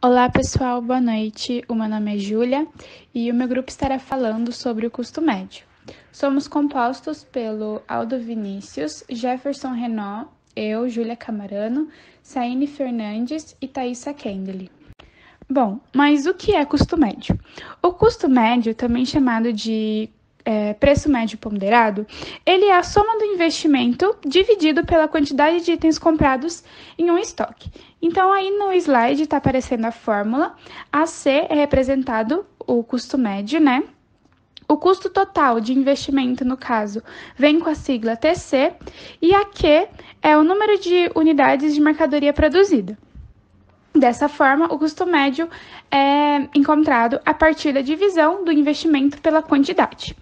Olá pessoal, boa noite. O meu nome é Júlia e o meu grupo estará falando sobre o custo médio. Somos compostos pelo Aldo Vinícius, Jefferson Renault, eu, Júlia Camarano, Saine Fernandes e Thaisa Kendley. Bom, mas o que é custo médio? O custo médio, também chamado de preço médio ponderado, ele é a soma do investimento dividido pela quantidade de itens comprados em um estoque. Então, aí no slide está aparecendo a fórmula. AC é representado o custo médio, né? O custo total de investimento, no caso, vem com a sigla TC, e a Q é o número de unidades de mercadoria produzida. Dessa forma, o custo médio é encontrado a partir da divisão do investimento pela quantidade.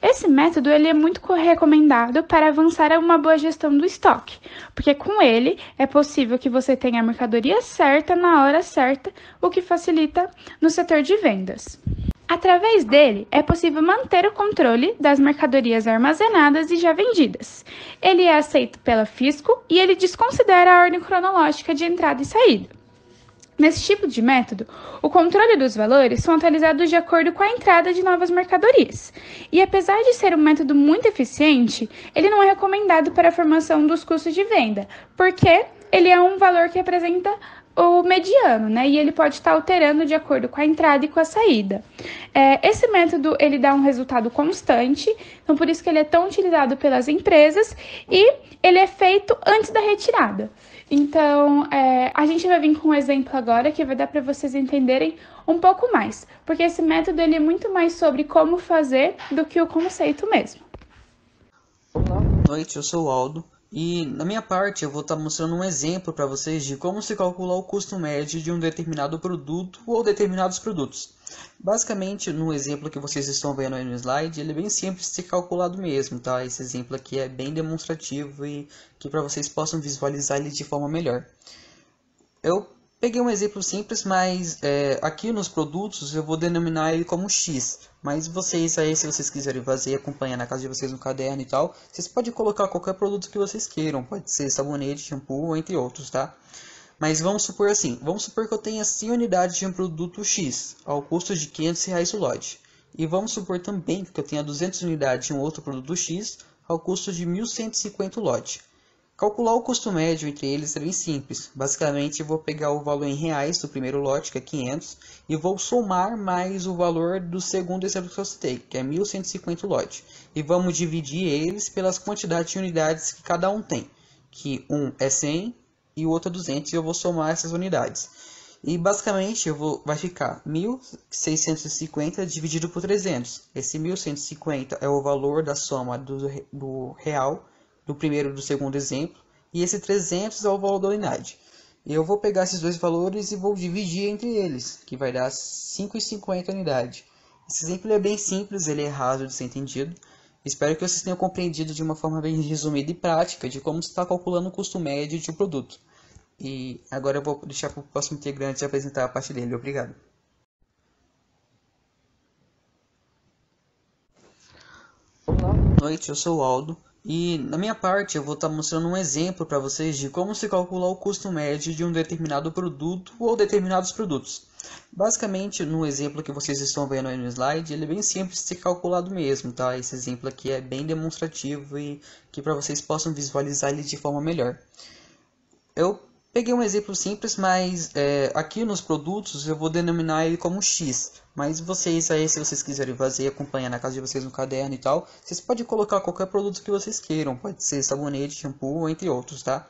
Esse método ele é muito recomendado para avançar a uma boa gestão do estoque, porque com ele é possível que você tenha a mercadoria certa na hora certa, o que facilita no setor de vendas. Através dele, é possível manter o controle das mercadorias armazenadas e já vendidas. Ele é aceito pela Fisco e ele desconsidera a ordem cronológica de entrada e saída. Nesse tipo de método, o controle dos valores são atualizados de acordo com a entrada de novas mercadorias. E apesar de ser um método muito eficiente, ele não é recomendado para a formação dos custos de venda, porque ele é um valor que representa o mediano, né? E ele pode estar alterando de acordo com a entrada e com a saída. Esse método ele dá um resultado constante, então por isso que ele é tão utilizado pelas empresas e ele é feito antes da retirada. Então, a gente vai vir com um exemplo agora que vai dar para vocês entenderem um pouco mais, porque esse método ele é muito mais sobre como fazer do que o conceito mesmo. Olá, boa noite, eu sou o Aldo e na minha parte eu vou estar mostrando um exemplo para vocês de como se calcular o custo médio de um determinado produto ou determinados produtos. Basicamente, no exemplo que vocês estão vendo aí no slide, ele é bem simples de ser calculado mesmo, tá? Esse exemplo aqui é bem demonstrativo e que para vocês possam visualizar ele de forma melhor. Eu peguei um exemplo simples, mas aqui nos produtos eu vou denominar ele como X. Mas vocês aí, se vocês quiserem fazer, acompanhar na casa de vocês no caderno e tal, vocês podem colocar qualquer produto que vocês queiram. Pode ser sabonete, shampoo, entre outros, tá? Mas vamos supor assim, vamos supor que eu tenha 100 unidades de um produto X, ao custo de R$ 500 o lote. E vamos supor também que eu tenha 200 unidades de um outro produto X, ao custo de 1.150 o lote. Calcular o custo médio entre eles é bem simples. Basicamente, eu vou pegar o valor em reais do primeiro lote, que é 500, e vou somar mais o valor do segundo exemplo que eu citei, que é 1.150 o lote. E vamos dividir eles pelas quantidades de unidades que cada um tem, que um é 100 e o outro é 200, e eu vou somar essas unidades. E basicamente vai ficar 1.650 dividido por 300. Esse 1.150 é o valor da soma do real, do primeiro e do segundo exemplo, e esse 300 é o valor da unidade. Eu vou pegar esses dois valores e vou dividir entre eles, que vai dar 5,50 unidade. Esse exemplo é bem simples, ele é raso de ser entendido. Espero que vocês tenham compreendido de uma forma bem resumida e prática de como se está calculando o custo médio de um produto. E agora eu vou deixar para o próximo integrante apresentar a parte dele. Obrigado. Olá, boa noite, eu sou o Aldo. E na minha parte eu vou estar mostrando um exemplo para vocês de como se calcular o custo médio de um determinado produto ou determinados produtos. Basicamente, no exemplo que vocês estão vendo aí no slide, ele é bem simples de ser calculado mesmo, tá? Esse exemplo aqui é bem demonstrativo e que para vocês possam visualizar ele de forma melhor. Eu peguei um exemplo simples, mas aqui nos produtos eu vou denominar ele como X. Mas vocês aí, se vocês quiserem fazer, acompanhar na casa de vocês no caderno e tal, vocês podem colocar qualquer produto que vocês queiram. Pode ser sabonete, shampoo, entre outros, tá?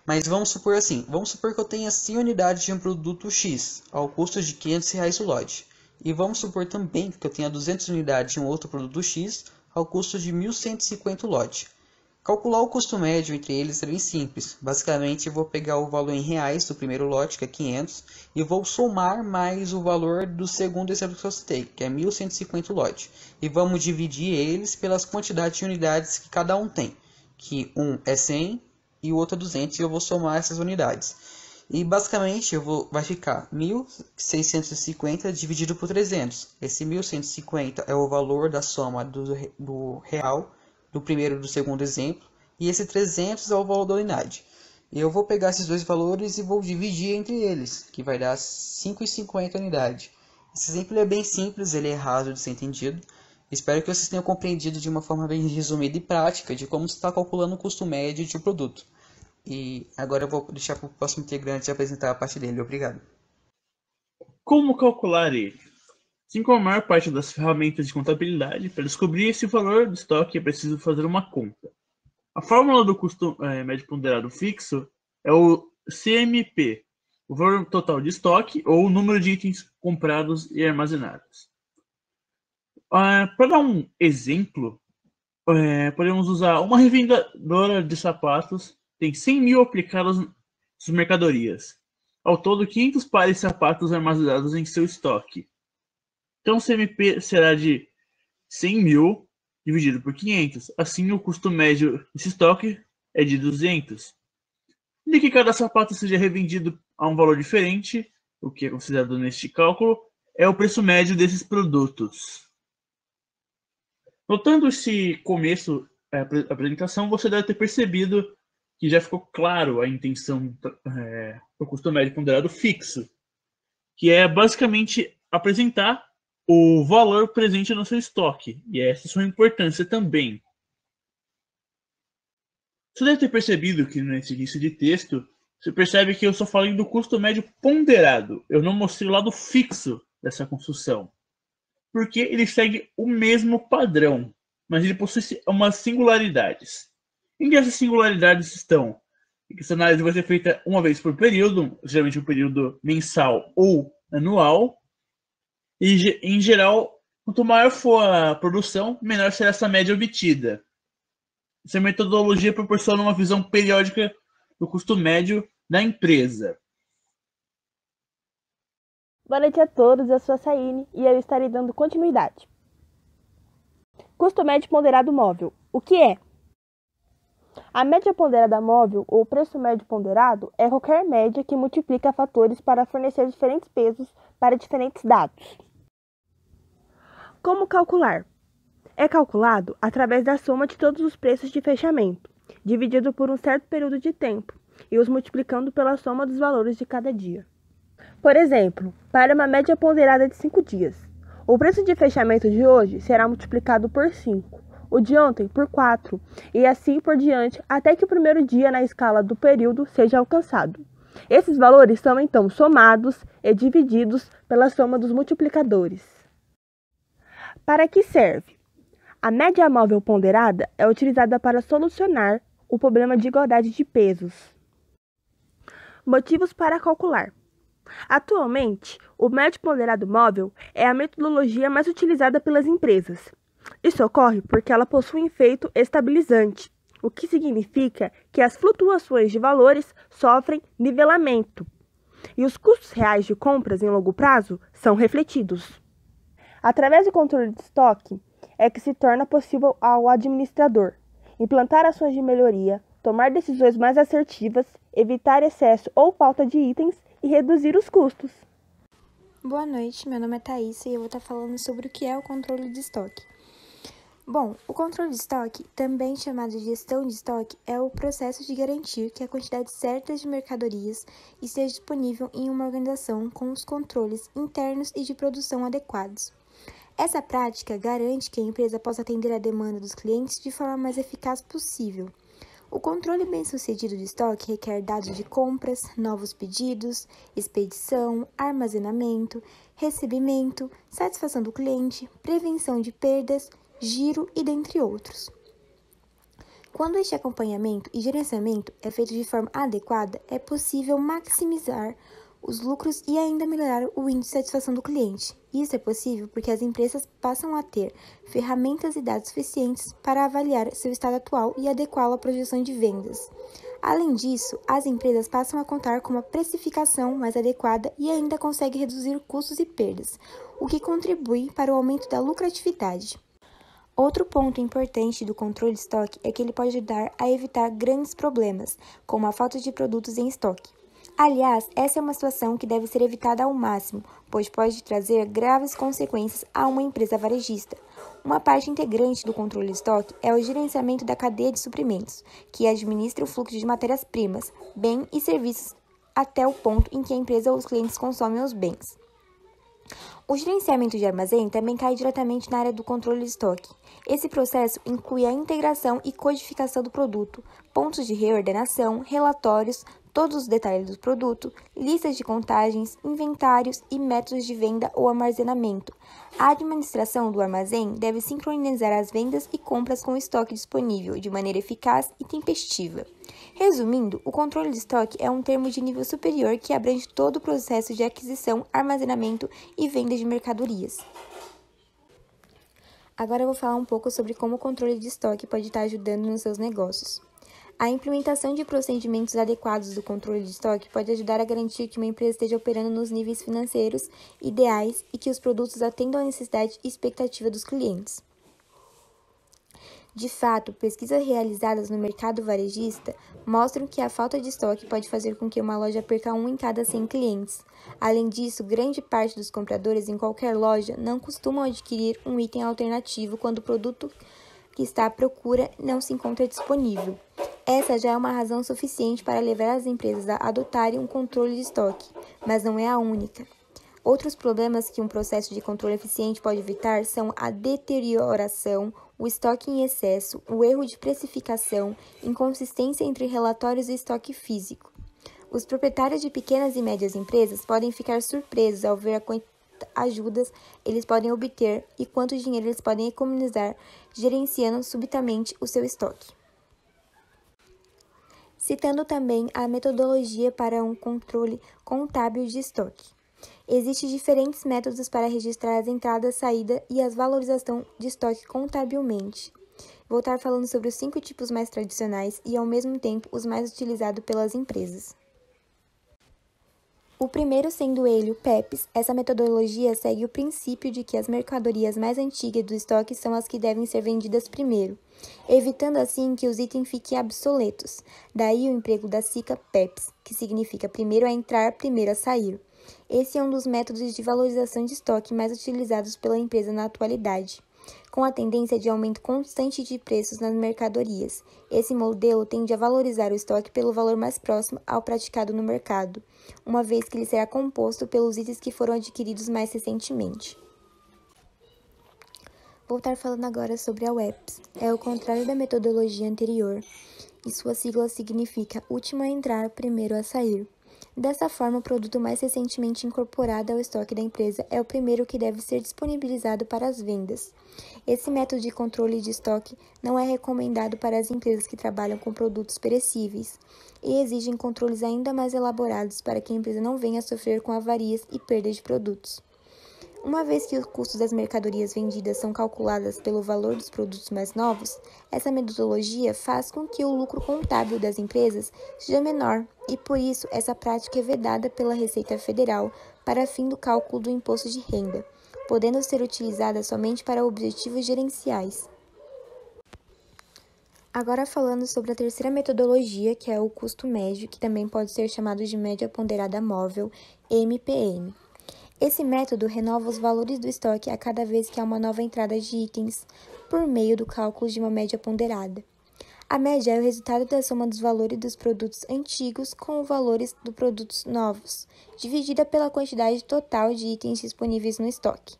Mas vamos supor assim, vamos supor que eu tenha 100 unidades de um produto X, ao custo de R$ 500 o lote. E vamos supor também que eu tenha 200 unidades de um outro produto X, ao custo de 1.150 o lote. Calcular o custo médio entre eles é bem simples. Basicamente, eu vou pegar o valor em reais do primeiro lote, que é 500, e vou somar mais o valor do segundo exemplo que eu citei, que é 1.150 o lote. E vamos dividir eles pelas quantidades de unidades que cada um tem, que um é 100 e o outro é 200, e eu vou somar essas unidades. E basicamente vai ficar 1.650 dividido por 300. Esse 1.150 é o valor da soma do real, do primeiro e do segundo exemplo, e esse 300 é o valor da unidade. Eu vou pegar esses dois valores e vou dividir entre eles, que vai dar 5,50 unidade. Esse exemplo é bem simples, ele é raso de ser entendido. Espero que vocês tenham compreendido de uma forma bem resumida e prática de como se está calculando o custo médio de um produto. E agora eu vou deixar para o próximo integrante apresentar a parte dele. Obrigado. Como calcular ele? Assim como a maior parte das ferramentas de contabilidade, para descobrir esse valor do estoque é preciso fazer uma conta. A fórmula do custo médio ponderado fixo é o CMP, o valor total de estoque ou o número de itens comprados e armazenados. Para dar um exemplo, podemos usar uma revendedora de sapatos tem 100 mil aplicados nas mercadorias. Ao todo, 500 pares de sapatos armazenados em seu estoque. Então, o CMP será de 100 mil dividido por 500. Assim, o custo médio desse estoque é de 200. De que cada sapato seja revendido a um valor diferente, o que é considerado neste cálculo, é o preço médio desses produtos. Notando esse começo da apresentação, você deve ter percebido que já ficou claro a intenção do custo médio ponderado fixo, que é basicamente apresentar o valor presente no seu estoque, e essa é a sua importância também. Você deve ter percebido que nesse início de texto, você percebe que eu só falei do custo médio ponderado, eu não mostrei o lado fixo dessa construção, porque ele segue o mesmo padrão, mas ele possui umas singularidades. Em que essas singularidades estão? Essa análise vai ser feita uma vez por período, geralmente um período mensal ou anual, e em geral, quanto maior for a produção, menor será essa média obtida. Essa metodologia proporciona uma visão periódica do custo médio da empresa. Boa noite a todos, eu sou a Saine e eu estarei dando continuidade. Custo médio ponderado móvel. O que é? A média ponderada móvel, ou preço médio ponderado, é qualquer média que multiplica fatores para fornecer diferentes pesos para diferentes dados. Como calcular? É calculado através da soma de todos os preços de fechamento, dividido por um certo período de tempo, e os multiplicando pela soma dos valores de cada dia. Por exemplo, para uma média ponderada de 5 dias, o preço de fechamento de hoje será multiplicado por 5, o de ontem por 4, e assim por diante, até que o primeiro dia na escala do período seja alcançado. Esses valores são então somados e divididos pela soma dos multiplicadores. Para que serve? A média móvel ponderada é utilizada para solucionar o problema de igualdade de pesos. Motivos para calcular. Atualmente, o médio ponderado móvel é a metodologia mais utilizada pelas empresas. Isso ocorre porque ela possui um efeito estabilizante, o que significa que as flutuações de valores sofrem nivelamento e os custos reais de compras em longo prazo são refletidos. Através do controle de estoque, é que se torna possível ao administrador implantar ações de melhoria, tomar decisões mais assertivas, evitar excesso ou falta de itens e reduzir os custos. Boa noite, meu nome é Thaís e eu vou estar falando sobre o que é o controle de estoque. Bom, o controle de estoque, também chamado de gestão de estoque, é o processo de garantir que a quantidade certa de mercadorias esteja disponível em uma organização com os controles internos e de produção adequados. Essa prática garante que a empresa possa atender a demanda dos clientes de forma mais eficaz possível. O controle bem-sucedido de estoque requer dados de compras, novos pedidos, expedição, armazenamento, recebimento, satisfação do cliente, prevenção de perdas, giro e dentre outros. Quando este acompanhamento e gerenciamento é feito de forma adequada, é possível maximizar os lucros e ainda melhorar o índice de satisfação do cliente. Isso é possível porque as empresas passam a ter ferramentas e dados suficientes para avaliar seu estado atual e adequá-lo à projeção de vendas. Além disso, as empresas passam a contar com uma precificação mais adequada e ainda conseguem reduzir custos e perdas, o que contribui para o aumento da lucratividade. Outro ponto importante do controle de estoque é que ele pode ajudar a evitar grandes problemas, como a falta de produtos em estoque. Aliás, essa é uma situação que deve ser evitada ao máximo, pois pode trazer graves consequências a uma empresa varejista. Uma parte integrante do controle de estoque é o gerenciamento da cadeia de suprimentos, que administra o fluxo de matérias-primas, bens e serviços até o ponto em que a empresa ou os clientes consomem os bens. O gerenciamento de armazém também cai diretamente na área do controle de estoque. Esse processo inclui a integração e codificação do produto, pontos de reordenação, relatórios, todos os detalhes do produto, listas de contagens, inventários e métodos de venda ou armazenamento. A administração do armazém deve sincronizar as vendas e compras com o estoque disponível de maneira eficaz e tempestiva. Resumindo, o controle de estoque é um termo de nível superior que abrange todo o processo de aquisição, armazenamento e venda de mercadorias. Agora eu vou falar um pouco sobre como o controle de estoque pode estar ajudando nos seus negócios. A implementação de procedimentos adequados do controle de estoque pode ajudar a garantir que uma empresa esteja operando nos níveis financeiros ideais e que os produtos atendam à necessidade e expectativa dos clientes. De fato, pesquisas realizadas no mercado varejista mostram que a falta de estoque pode fazer com que uma loja perca 1 em cada 100 clientes. Além disso, grande parte dos compradores em qualquer loja não costumam adquirir um item alternativo quando o produto que está à procura não se encontra disponível. Essa já é uma razão suficiente para levar as empresas a adotarem um controle de estoque, mas não é a única. Outros problemas que um processo de controle eficiente pode evitar são a deterioração, o estoque em excesso, o erro de precificação, inconsistência entre relatórios e estoque físico. Os proprietários de pequenas e médias empresas podem ficar surpresos ao ver quantas ajudas eles podem obter e quanto dinheiro eles podem economizar gerenciando subitamente o seu estoque. Citando também a metodologia para um controle contábil de estoque. Existem diferentes métodos para registrar as entradas, saída e as valorização de estoque contabilmente. Vou estar falando sobre os 5 tipos mais tradicionais e, ao mesmo tempo, os mais utilizados pelas empresas. O primeiro sendo ele o PEPs, essa metodologia segue o princípio de que as mercadorias mais antigas do estoque são as que devem ser vendidas primeiro, evitando assim que os itens fiquem obsoletos. Daí o emprego da sigla PEPs, que significa primeiro a entrar, primeiro a sair. Esse é um dos métodos de valorização de estoque mais utilizados pela empresa na atualidade, com a tendência de aumento constante de preços nas mercadorias. Esse modelo tende a valorizar o estoque pelo valor mais próximo ao praticado no mercado, uma vez que ele será composto pelos itens que foram adquiridos mais recentemente. Vou estar falando agora sobre a WEPS. É o contrário da metodologia anterior, e sua sigla significa último a entrar, primeiro a sair. Dessa forma, o produto mais recentemente incorporado ao estoque da empresa é o primeiro que deve ser disponibilizado para as vendas. Esse método de controle de estoque não é recomendado para as empresas que trabalham com produtos perecíveis e exigem controles ainda mais elaborados para que a empresa não venha a sofrer com avarias e perda de produtos. Uma vez que os custos das mercadorias vendidas são calculados pelo valor dos produtos mais novos, essa metodologia faz com que o lucro contábil das empresas seja menor e, por isso, essa prática é vedada pela Receita Federal para fim do cálculo do imposto de renda, podendo ser utilizada somente para objetivos gerenciais. Agora falando sobre a terceira metodologia, que é o custo médio, que também pode ser chamado de média ponderada móvel, MPM. Esse método renova os valores do estoque a cada vez que há uma nova entrada de itens, por meio do cálculo de uma média ponderada. A média é o resultado da soma dos valores dos produtos antigos com os valores dos produtos novos, dividida pela quantidade total de itens disponíveis no estoque.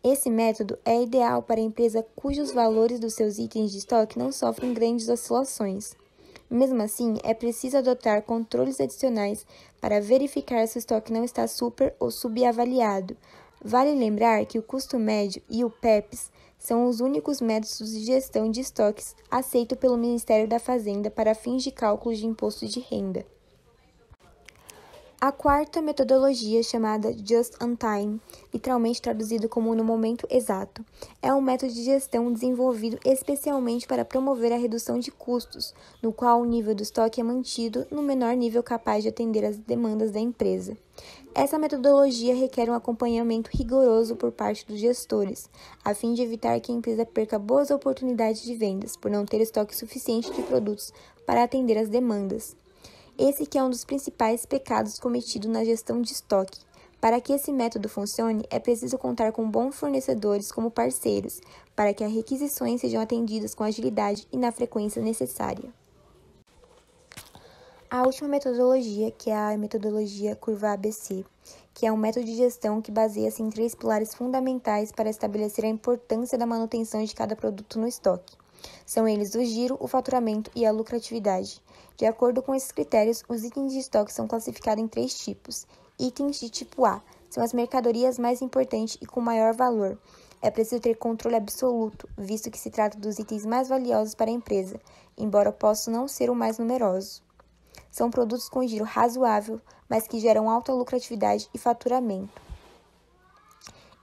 Esse método é ideal para a empresa cujos valores dos seus itens de estoque não sofrem grandes oscilações. Mesmo assim, é preciso adotar controles adicionais para verificar se o estoque não está super ou subavaliado. Vale lembrar que o custo médio e o PEPs são os únicos métodos de gestão de estoques aceitos pelo Ministério da Fazenda para fins de cálculo de imposto de renda. A quarta metodologia, chamada Just on Time, literalmente traduzido como no momento exato, é um método de gestão desenvolvido especialmente para promover a redução de custos, no qual o nível do estoque é mantido no menor nível capaz de atender às demandas da empresa. Essa metodologia requer um acompanhamento rigoroso por parte dos gestores, a fim de evitar que a empresa perca boas oportunidades de vendas por não ter estoque suficiente de produtos para atender às demandas. Esse que é um dos principais pecados cometidos na gestão de estoque. Para que esse método funcione, é preciso contar com bons fornecedores como parceiros, para que as requisições sejam atendidas com agilidade e na frequência necessária. A última metodologia, que é a metodologia curva ABC, que é um método de gestão que baseia-se em 3 pilares fundamentais para estabelecer a importância da manutenção de cada produto no estoque. São eles o giro, o faturamento e a lucratividade. De acordo com esses critérios, os itens de estoque são classificados em 3 tipos. Itens de tipo A são as mercadorias mais importantes e com maior valor. É preciso ter controle absoluto, visto que se trata dos itens mais valiosos para a empresa, embora possam não ser o mais numeroso. São produtos com giro razoável, mas que geram alta lucratividade e faturamento.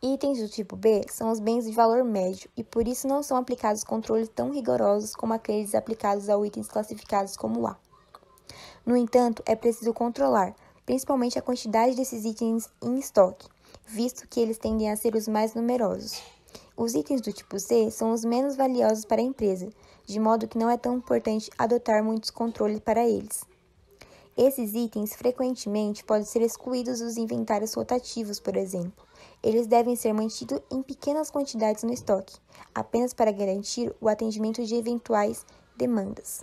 Itens do tipo B são os bens de valor médio e por isso não são aplicados controles tão rigorosos como aqueles aplicados a itens classificados como A. No entanto, é preciso controlar, principalmente a quantidade desses itens em estoque, visto que eles tendem a ser os mais numerosos. Os itens do tipo C são os menos valiosos para a empresa, de modo que não é tão importante adotar muitos controles para eles. Esses itens frequentemente podem ser excluídos dos inventários rotativos, por exemplo. Eles devem ser mantidos em pequenas quantidades no estoque, apenas para garantir o atendimento de eventuais demandas.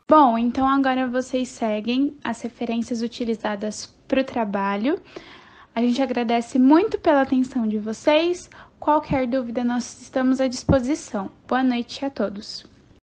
Bom, então agora vocês seguem as referências utilizadas para o trabalho. A gente agradece muito pela atenção de vocês. Qualquer dúvida, nós estamos à disposição. Boa noite a todos.